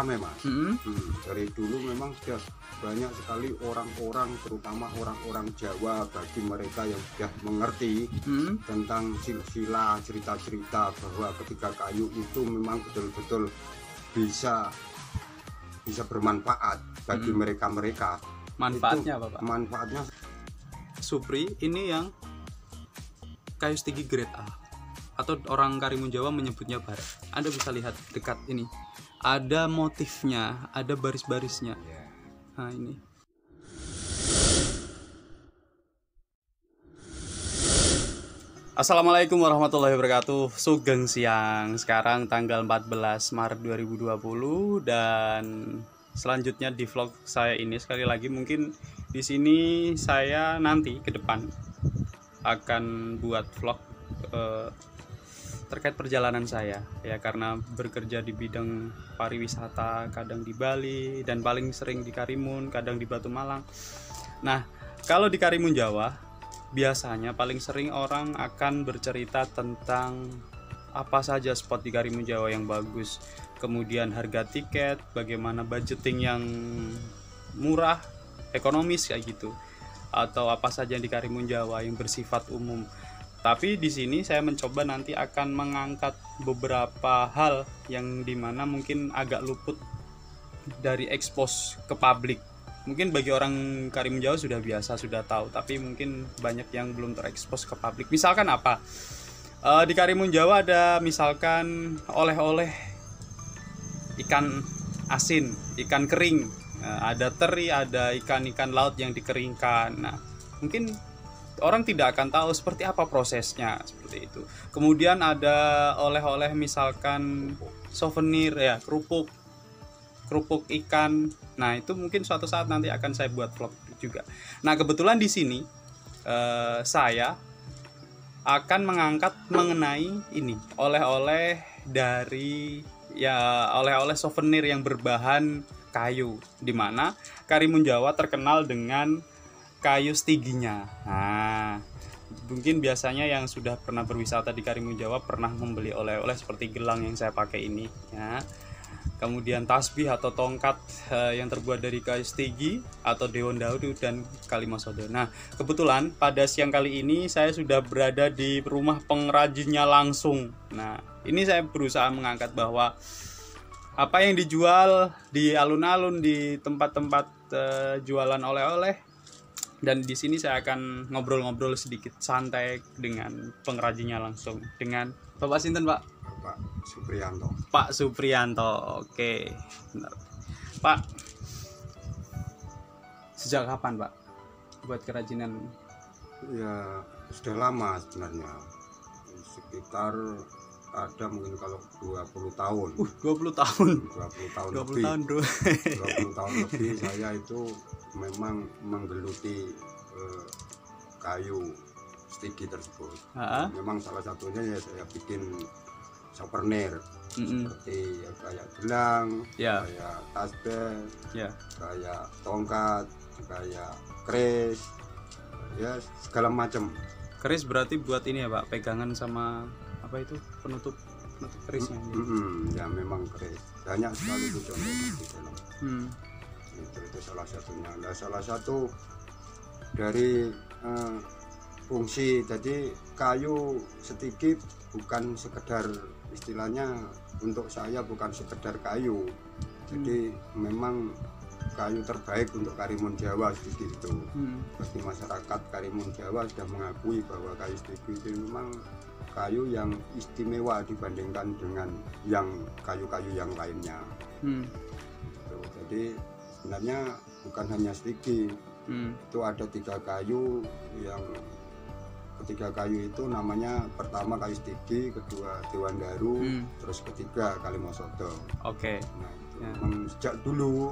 ramai Mas. Dari dulu memang sudah banyak sekali orang-orang, terutama orang-orang Jawa, bagi mereka yang sudah mengerti tentang silsilah, cerita-cerita bahwa ketika kayu itu memang betul-betul bisa bermanfaat bagi mereka-mereka. Manfaatnya apa Pak? Manfaatnya Supri ini yang kayu stigi grade A, atau orang Karimun Jawa menyebutnya barat. Anda bisa lihat dekat ini, ada motifnya, ada baris-barisnya. Nah ini. Assalamualaikum warahmatullahi wabarakatuh. Sugeng siang. Sekarang tanggal 14 Maret 2020 dan selanjutnya di vlog saya ini sekali lagi mungkin di sini saya nanti ke depan akan buat vlog terkait perjalanan saya ya, karena bekerja di bidang pariwisata, kadang di Bali dan paling sering di Karimun, kadang di Batu Malang. Nah, kalau di Karimun Jawa biasanya paling sering orang akan bercerita tentang apa saja spot di Karimun Jawa yang bagus, kemudian harga tiket, bagaimana budgeting yang murah, ekonomis kayak gitu, atau apa saja di Karimun Jawa yang bersifat umum. Tapi di sini saya mencoba nanti akan mengangkat beberapa hal yang dimana mungkin agak luput dari expose ke publik. Mungkin bagi orang Karimun Jawa sudah biasa, sudah tahu, tapi mungkin banyak yang belum terekspos ke publik. Misalkan apa? Di Karimun Jawa ada misalkan oleh-oleh ikan asin, ikan kering, ada teri, ada ikan-ikan laut yang dikeringkan. Nah, mungkin orang tidak akan tahu seperti apa prosesnya, seperti itu. Kemudian ada oleh-oleh misalkan souvenir ya, kerupuk ikan. Nah, itu mungkin suatu saat nanti akan saya buat vlog juga. Nah, kebetulan di sini saya akan mengangkat mengenai ini, oleh-oleh dari ya, oleh-oleh souvenir yang berbahan kayu, di mana Karimun Jawa terkenal dengan kayu stiginya. Nah, mungkin biasanya yang sudah pernah berwisata di Karimun Jawa pernah membeli oleh-oleh seperti gelang yang saya pakai ini ya. Kemudian tasbih atau tongkat yang terbuat dari kayu stigi atau Dewan Daud dan Kalimasodo. Nah, kebetulan pada siang kali ini saya sudah berada di rumah pengrajinnya langsung. Nah, ini saya berusaha mengangkat bahwa apa yang dijual di alun-alun, di tempat-tempat jualan oleh-oleh, dan di sini saya akan ngobrol-ngobrol sedikit santai dengan pengrajinnya langsung, dengan Bapak Sinten Pak? Pak Supriyanto. Pak Supriyanto, oke. Bentar. Pak, sejak kapan Pak buat kerajinan? Ya sudah lama sebenarnya, sekitar ada mungkin kalau 20 tahun. 20 tahun. 20 tahun 20 lebih. tahun bro. 20 tahun lebih saya itu memang menggeluti kayu stigi tersebut. Memang salah satunya ya saya bikin souvenir seperti ya, kayak gelang, kayak tasbih, kayak tongkat, kayak keris, ya segala macam. Keris berarti buat ini ya Pak, pegangan sama apa itu, penutup kerisnya. Ya memang keris banyak sekali itu contohnya di dalam. Itu salah satunya. Nah, salah satu dari fungsi, jadi kayu stigi bukan sekedar, istilahnya untuk saya bukan sekedar kayu, jadi memang kayu terbaik untuk Karimun Jawa stigi itu. Pasti masyarakat Karimun Jawa sudah mengakui bahwa kayu stigi itu memang kayu yang istimewa dibandingkan dengan yang kayu-kayu yang lainnya. Jadi sebenarnya bukan hanya stigi, itu ada 3 kayu yang ketiga kayu itu namanya, pertama kayu stigi, kedua Dewan Daru, terus ketiga Kalimasodo. Oke. Nah, itu memang sejak dulu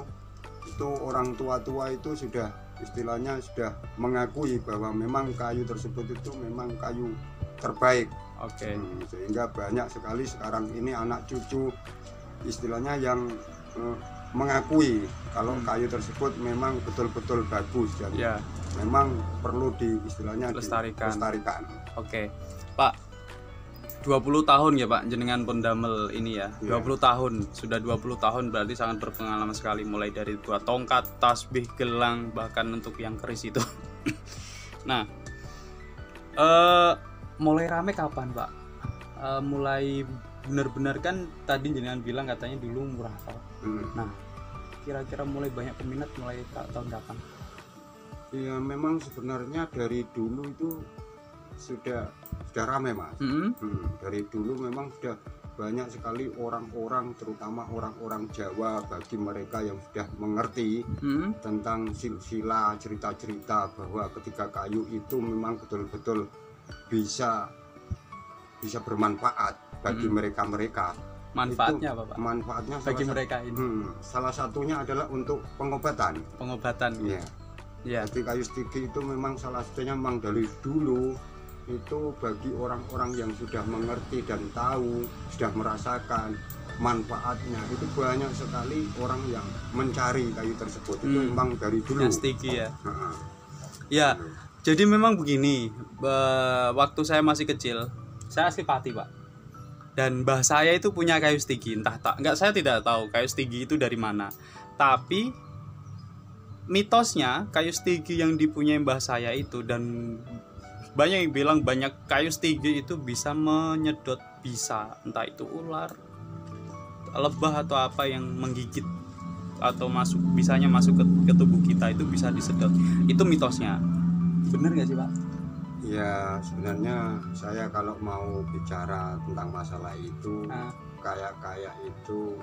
itu orang tua-tua itu sudah istilahnya sudah mengakui bahwa memang kayu tersebut itu memang kayu terbaik. Sehingga banyak sekali sekarang ini anak cucu istilahnya yang mengakui kalau kayu tersebut memang betul-betul bagus dan memang perlu istilahnya dilestarikan. dilestarikan. Oke, Pak. 20 tahun ya Pak jenengan pendamel ini ya. Iya. 20 tahun. Sudah 20 tahun berarti sangat berpengalaman sekali, mulai dari buat tongkat, tasbih, gelang, bahkan untuk yang keris itu. Nah, mulai rame kapan Pak? Mulai benar-benar kan tadi jenengan bilang katanya dulu murah Pak. Nah, kira-kira mulai banyak peminat mulai tahun kapan? Ya memang sebenarnya dari dulu itu sudah ramai Mas. Dari dulu memang sudah banyak sekali orang-orang, terutama orang-orang Jawa, bagi mereka yang sudah mengerti tentang silsilah, cerita-cerita bahwa ketika kayu itu memang betul-betul bisa bermanfaat bagi mereka-mereka. Manfaatnya Itu, apa Pak? Manfaatnya Bagi mereka ini. salah satunya adalah untuk pengobatan. Pengobatan. Iya. Ya. Jadi kayu stigi itu memang salah satunya memang dari dulu itu bagi orang-orang yang sudah mengerti dan tahu, sudah merasakan manfaatnya, itu banyak sekali orang yang mencari kayu tersebut. Itu memang dari dulu. Yang stigi ya. Ya, jadi memang begini, waktu saya masih kecil, saya asli Pati Pak. Dan mbah saya itu punya kayu stigi, saya tidak tahu kayu stigi itu dari mana. Tapi mitosnya kayu stigi yang dipunyai mbah saya itu, dan banyak yang bilang banyak kayu stigi itu bisa menyedot bisa, entah itu ular, lebah atau apa yang menggigit atau bisanya masuk ke tubuh kita itu bisa disedot. Itu mitosnya. Bener nggak sih Pak? Ya sebenarnya saya kalau mau bicara tentang masalah itu kayak itu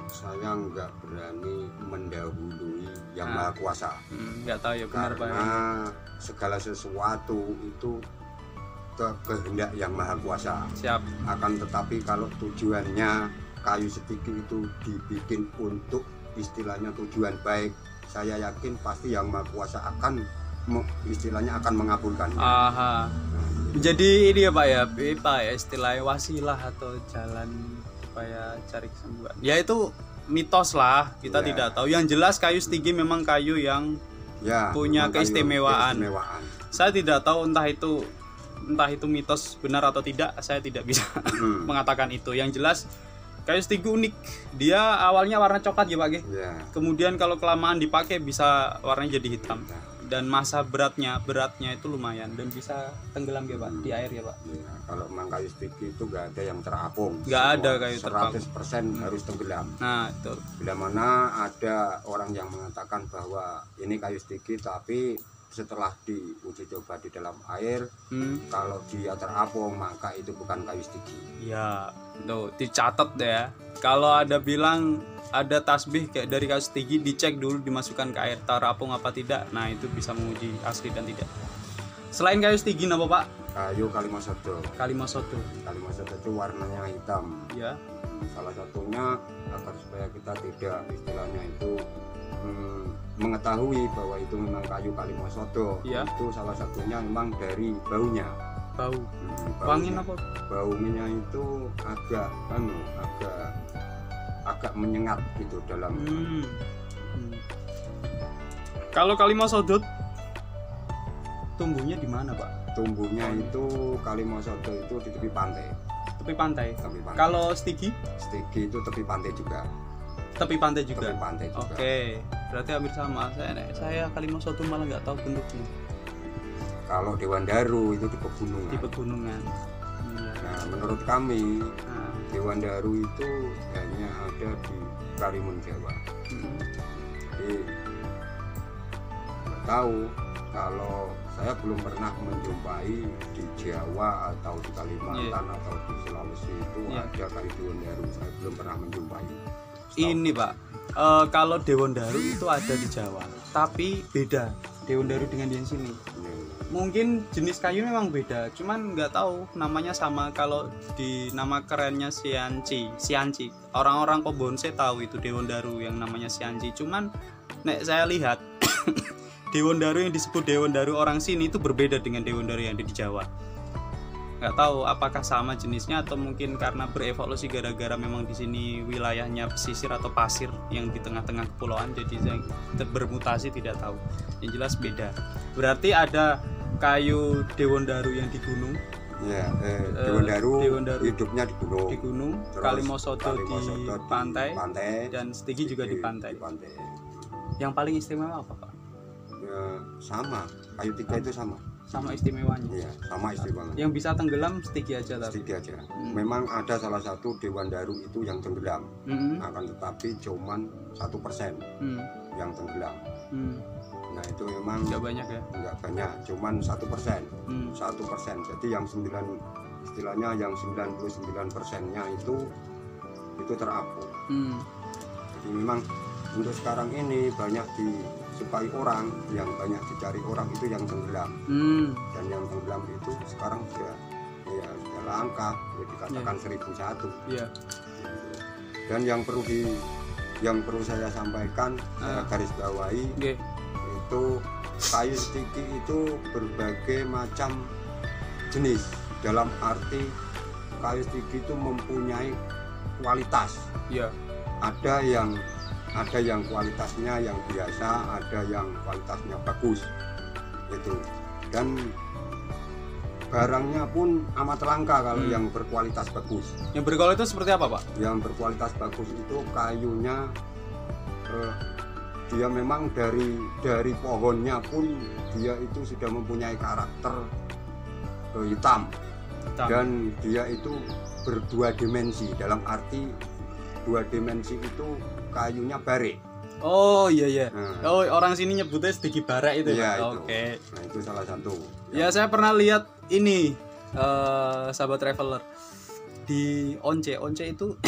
saya nggak berani mendahului yang Maha Kuasa. Nggak tahu ya benar Pak. Karena segala sesuatu itu kehendak yang Maha Kuasa. Siap. Akan tetapi kalau tujuannya kayu stigi itu dibikin untuk istilahnya tujuan baik, saya yakin pasti yang Maha Kuasa akan istilahnya akan mengabulkan. Aha. Jadi ini ya Pak ya, istilahnya wasilah atau jalan supaya cari kesembuhan. Ya itu mitos lah, kita tidak tahu. Yang jelas kayu stigi memang kayu yang punya keistimewaan. Saya tidak tahu entah itu mitos benar atau tidak, saya tidak bisa mengatakan itu. Yang jelas kayu stigi unik. Dia awalnya warna coklat ya Pak ya. Kemudian kalau kelamaan dipakai bisa warnanya jadi hitam. Dan masa beratnya itu lumayan dan bisa tenggelam ya Pak di air ya Pak. Ya, kalau memang kayu stigi itu nggak ada yang terapung. Nggak ada kayu terapung. 100% harus tenggelam. Nah itu. Bila mana ada orang yang mengatakan bahwa ini kayu stigi tapi setelah diuji coba di dalam air, kalau dia terapung maka itu bukan kayu stigi. Ya, tuh dicatat deh ya. Kalau ada bilang ada tasbih kayak dari kayu stigi, dicek dulu dimasukkan ke air terapung apa tidak. Nah itu bisa menguji asli dan tidak. Selain kayu stigi apa Pak? Kayu Kalimasodo. Kalimasodo itu warnanya hitam. Ya. Salah satunya agar supaya kita tidak istilahnya itu mengetahui bahwa itu memang kayu Kalimasodo. Itu salah satunya memang dari baunya. Bau. Wanginya apa? Baunya itu agak menyengat gitu dalam. Kalau Kalimasodo tumbuhnya di mana Pak? Tumbuhnya itu Kalimasodo itu di tepi pantai. Tepi pantai. Kalau stigi? Stigi itu tepi pantai juga. Tepi pantai juga. Tepi pantai juga. Oke, berarti hampir sama. Saya Kalimasodo malah nggak tahu bentuknya. Kalau Dewan Daru itu di pegunungan. Di pegunungan. Nah, menurut kami Dewan Daru itu hanya ada di Karimun Jawa. Jadi nggak tahu, kalau saya belum pernah menjumpai di Jawa atau di Kalimantan atau di Sulawesi itu ada kayu Dewan Daru. Saya belum pernah menjumpai. Ini Pak, kalau Dewan Daru itu ada di Jawa, tapi beda Dewan Daru dengan yang sini. Mungkin jenis kayu memang beda, cuman nggak tahu namanya sama. Kalau di nama kerennya Sianci. Orang-orang Kobonse tahu itu Dewan Daru yang namanya Sianci. Cuman nek saya lihat Dewan Daru yang disebut Dewan Daru orang sini itu berbeda dengan Dewan Daru yang ada di Jawa. Nggak tahu apakah sama jenisnya atau mungkin karena berevolusi gara-gara memang di sini wilayahnya pesisir atau pasir yang di tengah-tengah kepulauan, jadi saya bermutasi tidak tahu. Yang jelas beda. Berarti ada kayu Dewan Daru yang di gunung, Ya, Dewandaru hidupnya di gunung. Di gunung, Terus Kalimosodo di Kalimosodo pantai, pantai, dan Stigi juga di pantai. Di pantai. Yang paling istimewa apa, Pak? Ya, sama, kayu tiga itu sama. Sama istimewanya. Iya, sama istimewanya. Yang bisa tenggelam Stigi aja tapi. Stigi aja. Memang ada salah satu Dewandaru itu yang tenggelam. Akan tetapi cuman 1% yang tenggelam. Nah itu memang nggak banyak ya? Nggak banyak, cuman 1%. 1%. Jadi yang istilahnya yang 99%-nya itu terapung. Jadi memang untuk sekarang ini banyak disukai orang, yang banyak dicari orang itu yang tenggelam. Dan yang tenggelam itu sekarang sudah langka, ya dikatakan 1001. Yeah. Dan yang perlu saya sampaikan, saya garis bawahi, itu kayu stigi itu berbagai macam jenis. Dalam arti kayu stigi itu mempunyai kualitas. Yeah. Ada yang kualitasnya yang biasa, ada yang kualitasnya bagus itu, dan barangnya pun amat langka kalau yang berkualitas bagus. Yang berkualitas seperti apa, Pak? Yang berkualitas bagus itu kayunya dia memang dari pohonnya pun dia itu sudah mempunyai karakter hitam. Dan dia itu berdua dimensi, dalam arti dua dimensi itu kayunya bare. Oh iya. Oh, orang sini nyebutnya stigi bara itu ya. Oke. Nah itu salah satu. Ya saya pernah lihat ini sahabat traveler di Once itu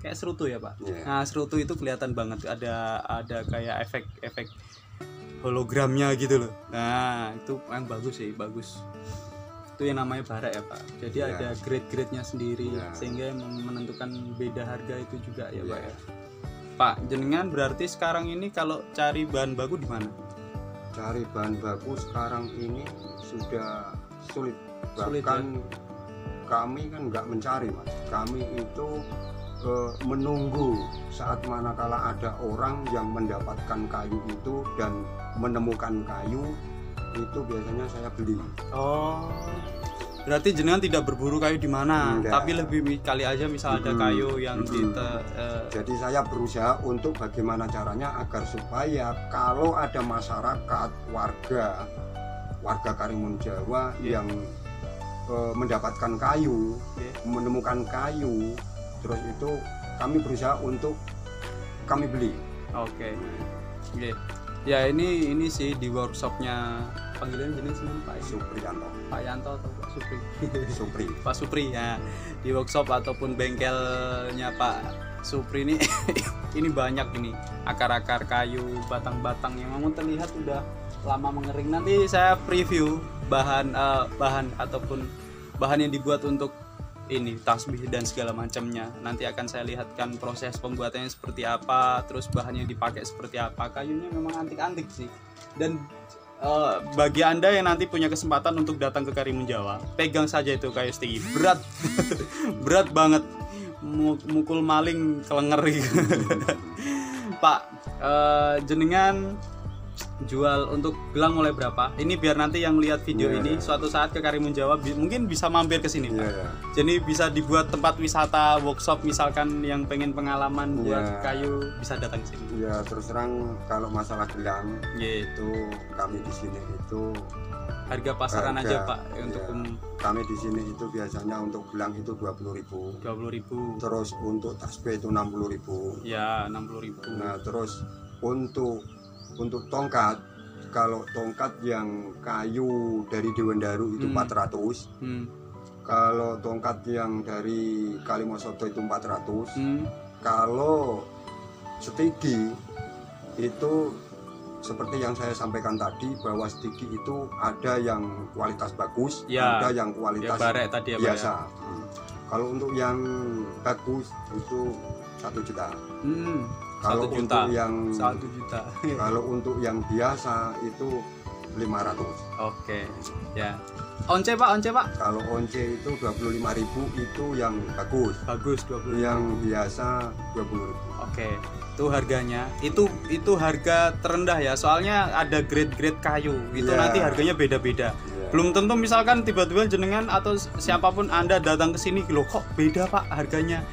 kayak serutu ya Pak. Nah serutu itu kelihatan banget ada kayak efek hologramnya gitu loh. Nah itu yang bagus sih, bagus. Itu yang namanya bara ya Pak. Jadi ada grade-grade-nya sendiri sehingga menentukan beda harga itu juga ya Pak ya. Pak, jenengan berarti sekarang ini kalau cari bahan baku di mana? Cari bahan baku sekarang ini sudah sulit. Bahkan kami kan nggak mencari Mas. Kami itu menunggu saat manakala ada orang yang mendapatkan kayu itu dan menemukan kayu itu biasanya saya beli. Oh. Berarti jenengan tidak berburu kayu di mana, tapi lebih kali aja misal ada kayu yang Jadi saya berusaha untuk bagaimana caranya agar supaya kalau ada masyarakat warga Karimun Jawa yang mendapatkan kayu, menemukan kayu, terus itu kami berusaha untuk kami beli. Oke. Ya ini sih di workshopnya, panggilan jenis Pak Supriyanto. Pak Yanto atau Pak Supri? Supri. Pak Supri ya. Di workshop ataupun bengkelnya Pak Supri ini banyak ini akar-akar kayu, batang-batang yang memang terlihat sudah lama mengering. Nanti saya preview bahan ataupun bahan yang dibuat untuk ini tasbih dan segala macamnya. Nanti akan saya lihatkan proses pembuatannya seperti apa, terus bahan yang dipakai seperti apa. Kayunya memang antik-antik sih. Dan bagi Anda yang nanti punya kesempatan untuk datang ke Karimun Jawa, pegang saja itu kayu stigi. Berat. Berat banget. Mukul maling kelenger gitu. Pak, jenengan jual untuk gelang mulai berapa? Ini biar nanti yang lihat video ini suatu saat ke Karimun Jawa mungkin bisa mampir ke sini, Pak. Jadi bisa dibuat tempat wisata, workshop misalkan yang pengen pengalaman buat kayu bisa datang ke sini. Ya, terus terang kalau masalah gelang itu kami di sini itu harga pasaran aja, Pak, untuk kami di sini itu biasanya untuk gelang itu 20.000. 20.000. Terus untuk tasbih itu 60.000. Ya, 60.000. Nah, terus untuk tongkat, kalau tongkat yang kayu dari Dewandaru itu 400. Kalau tongkat yang dari Kalimosodo itu 400. Kalau stigi itu seperti yang saya sampaikan tadi, bahwa stigi itu ada yang kualitas bagus, ada yang kualitas tadi biasa. Kalau untuk yang bagus itu 1 juta. Kalau untuk yang 1 juta. Kalau untuk yang biasa itu 500. Oke. Ya. Once Pak. Kalau once itu 25.000 itu yang bagus. Bagus 25. Yang biasa 20.000. Oke. Itu harganya. Itu harga terendah ya. Soalnya ada grade-grade kayu. Itu nanti harganya beda-beda. Belum tentu misalkan tiba-tiba jenengan atau siapapun Anda datang ke sini, loh kok beda Pak harganya.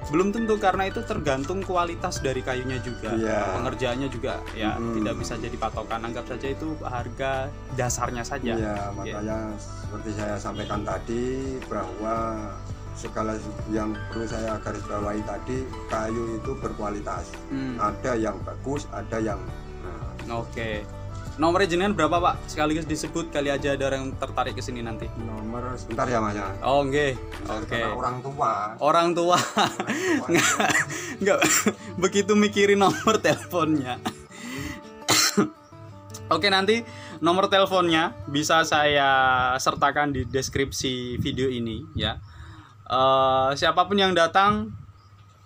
Belum tentu, karena itu tergantung kualitas dari kayunya juga, pengerjaannya juga ya, tidak bisa jadi patokan. Anggap saja itu harga dasarnya saja. Iya, makanya seperti saya sampaikan tadi bahwa segala yang perlu saya garis bawahi tadi, kayu itu berkualitas. Ada yang bagus, ada yang Oke. Nomornya jenengan berapa Pak? Sekaligus disebut, kali aja ada orang tertarik ke sini nanti. nomor sebentar ya Mas ya. Oh nggih. Oke. Karena orang tua. Orang tua. Nggak begitu mikirin nomor teleponnya. Oke, nanti nomor teleponnya bisa saya sertakan di deskripsi video ini ya. Siapapun yang datang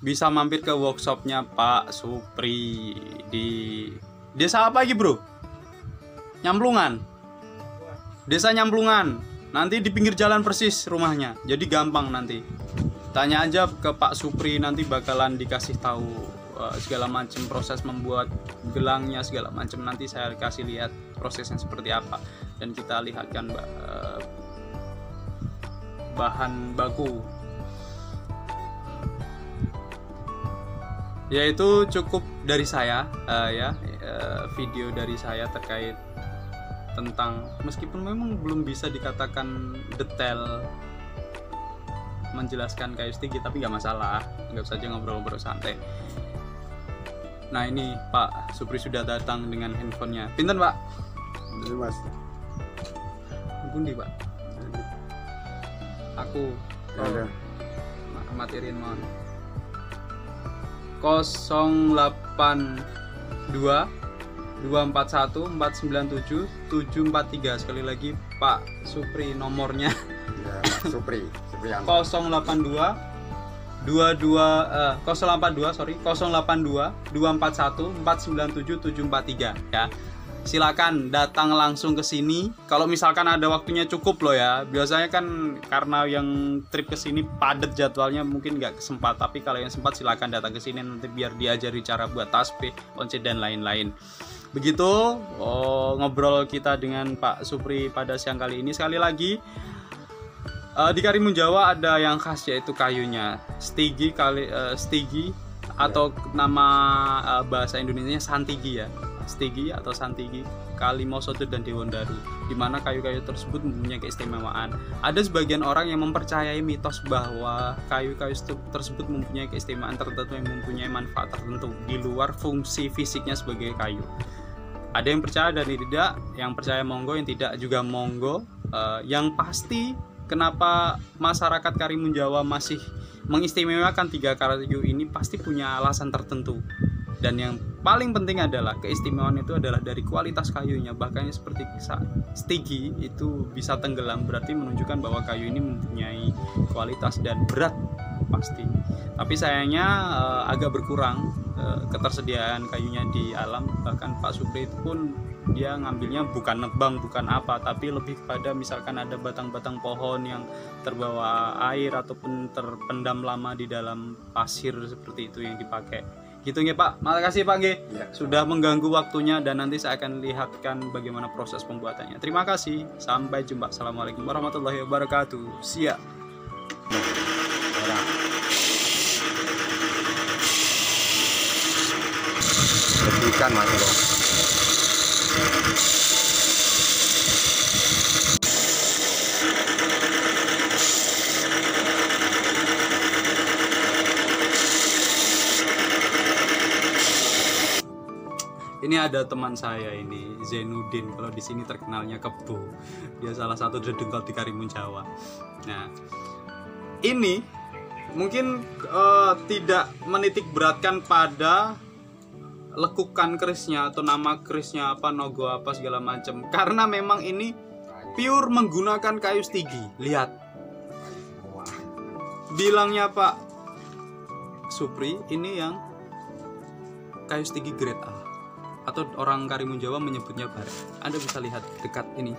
bisa mampir ke workshopnya Pak Supri di desa apa lagi bro? Nyamplungan. Desa Nyamplungan. Nanti di pinggir jalan persis rumahnya. Jadi gampang nanti. Tanya aja ke Pak Supri, nanti bakalan dikasih tahu segala macam proses membuat gelangnya, segala macam. Nanti saya kasih lihat prosesnya seperti apa dan kita lihatkan bahan baku. Yaitu cukup dari saya video dari saya terkait tentang, meskipun memang belum bisa dikatakan detail menjelaskan kayu stigi, tapi nggak masalah, anggap saja ngobrol-ngobrol santai. Nah ini Pak Supri sudah datang dengan handphonenya. Pinten Pak? Ini Mas. Bundi Pak? Aku Ada. materiin mohon 082 241 497 743. Sekali lagi Pak Supri nomornya Ya, Mas Supri, Supriyanto. 082 082 241 497 743 ya. Silakan datang langsung ke sini kalau misalkan ada waktunya cukup loh ya. Biasanya kan karena yang trip ke sini padat jadwalnya mungkin nggak kesempat, tapi kalau yang sempat silakan datang ke sini nanti biar diajari cara buat tasbih, once dan lain-lain. Begitu ngobrol kita dengan Pak Supri pada siang kali ini. Sekali lagi di Karimun Jawa ada yang khas yaitu kayunya stigi stigi atau nama bahasa Indonesianya santigi ya. Stigi atau santigi, Kalimosodo dan Dewondaru, di mana kayu-kayu tersebut mempunyai keistimewaan. Ada sebagian orang yang mempercayai mitos bahwa kayu-kayu tersebut mempunyai keistimewaan tertentu yang mempunyai manfaat tertentu di luar fungsi fisiknya sebagai kayu. Ada yang percaya dan tidak, yang percaya monggo, yang tidak juga monggo. Yang pasti kenapa masyarakat Karimun Jawa masih mengistimewakan 3 kayu ini pasti punya alasan tertentu. Dan yang paling penting adalah keistimewaan itu adalah dari kualitas kayunya. Bahkan seperti stigi itu bisa tenggelam, berarti menunjukkan bahwa kayu ini mempunyai kualitas dan berat pasti. Tapi sayangnya agak berkurang ketersediaan kayunya di alam. Bahkan Pak Supri itu pun dia ngambilnya bukan nebang, bukan apa, tapi lebih kepada misalkan ada batang-batang pohon yang terbawa air ataupun terpendam lama di dalam pasir, seperti itu yang dipakai. Gitu nggih Pak. Makasih Pak nggih. Ya. Sudah mengganggu waktunya dan nanti saya akan lihatkan bagaimana proses pembuatannya. Terima kasih. Sampai jumpa. Assalamualaikum warahmatullahi wabarakatuh. Siap. Ikan Mas Bro. Ini ada teman saya ini, Zainuddin, kalau di sini terkenalnya Kebo. Dia salah satu dedengkot di Karimun Jawa. Nah, ini mungkin tidak menitik beratkan pada lekukan kerisnya atau nama kerisnya apa, nogo apa segala macam. Karena memang ini pure menggunakan kayu stigi. Lihat. Bilangnya Pak Supri ini yang kayu stigi grade A. Atau orang Karimun Jawa menyebutnya baret. Anda bisa lihat dekat ini,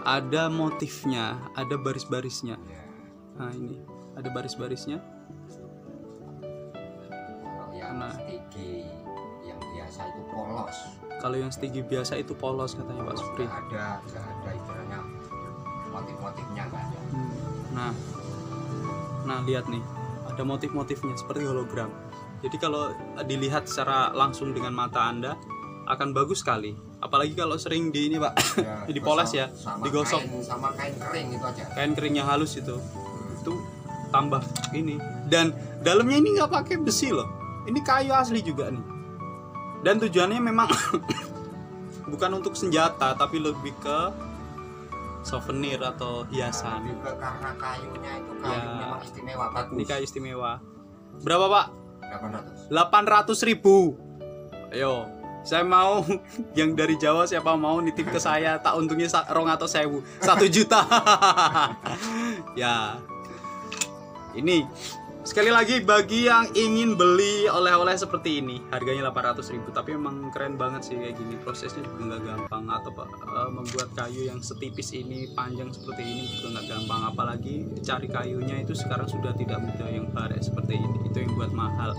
ada motifnya, ada baris-barisnya. Nah ini ada baris-barisnya. Yang stigi yang biasa itu polos. Kalau yang stigi biasa itu polos katanya Pak Supri. Ada istilahnya motif-motifnya nggak ada. Nah lihat nih, ada motif-motifnya seperti hologram. Jadi kalau dilihat secara langsung dengan mata Anda akan bagus sekali. Apalagi kalau sering di ini Pak, Ya, dipoles ya, digosok. Sama kain kering itu aja. Kain keringnya halus itu tambah ini. Dan dalamnya ini nggak pakai besi loh, ini kayu asli juga nih. Dan tujuannya memang bukan untuk senjata, tapi lebih ke souvenir atau hiasan. Lebih ke karena kayunya itu kayu Ya. memang istimewa, bagus. Ini kayu istimewa. Berapa Pak? 800. 800.000. Ayo, saya mau yang dari Jawa siapa mau nitip ke saya, tak untungnya 200.000, 1 juta. Ya. Ini sekali lagi bagi yang ingin beli oleh-oleh seperti ini, harganya 800.000, tapi memang keren banget sih kayak gini. Prosesnya juga nggak gampang, atau membuat kayu yang setipis ini, panjang seperti ini juga nggak gampang. Apalagi cari kayunya itu sekarang sudah tidak mudah, yang barek seperti ini, itu yang buat mahal.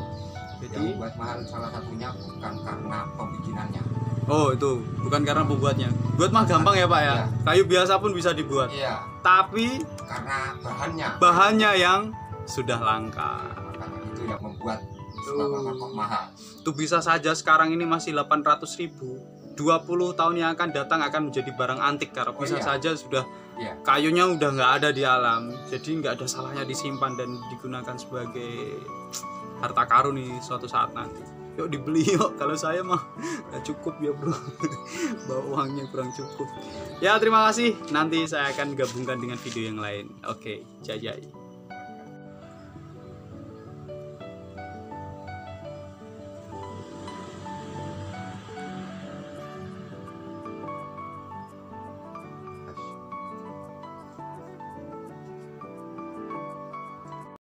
Jadi Yang buat mahal salah satunya bukan karena pembikinannya. oh itu bukan karena pembuatnya. Buat mah gampang ya Pak ya. Iya. Kayu biasa pun bisa dibuat. Iya, Tapi karena bahannya. bahannya yang sudah langka. Karena itu yang membuat sebuah kok mahal. Itu bisa saja sekarang ini masih 800.000. 20 tahun yang akan datang akan menjadi barang antik karena Oh, bisa iya. saja sudah Iya. kayunya udah nggak ada di alam. Jadi nggak ada salahnya disimpan dan digunakan sebagai harta karun nih suatu saat nanti. Yuk dibeli yuk. Kalau saya mah nggak cukup ya bro. Bawa uangnya kurang cukup. Ya terima kasih. Nanti saya akan gabungkan dengan video yang lain. Oke, jajai.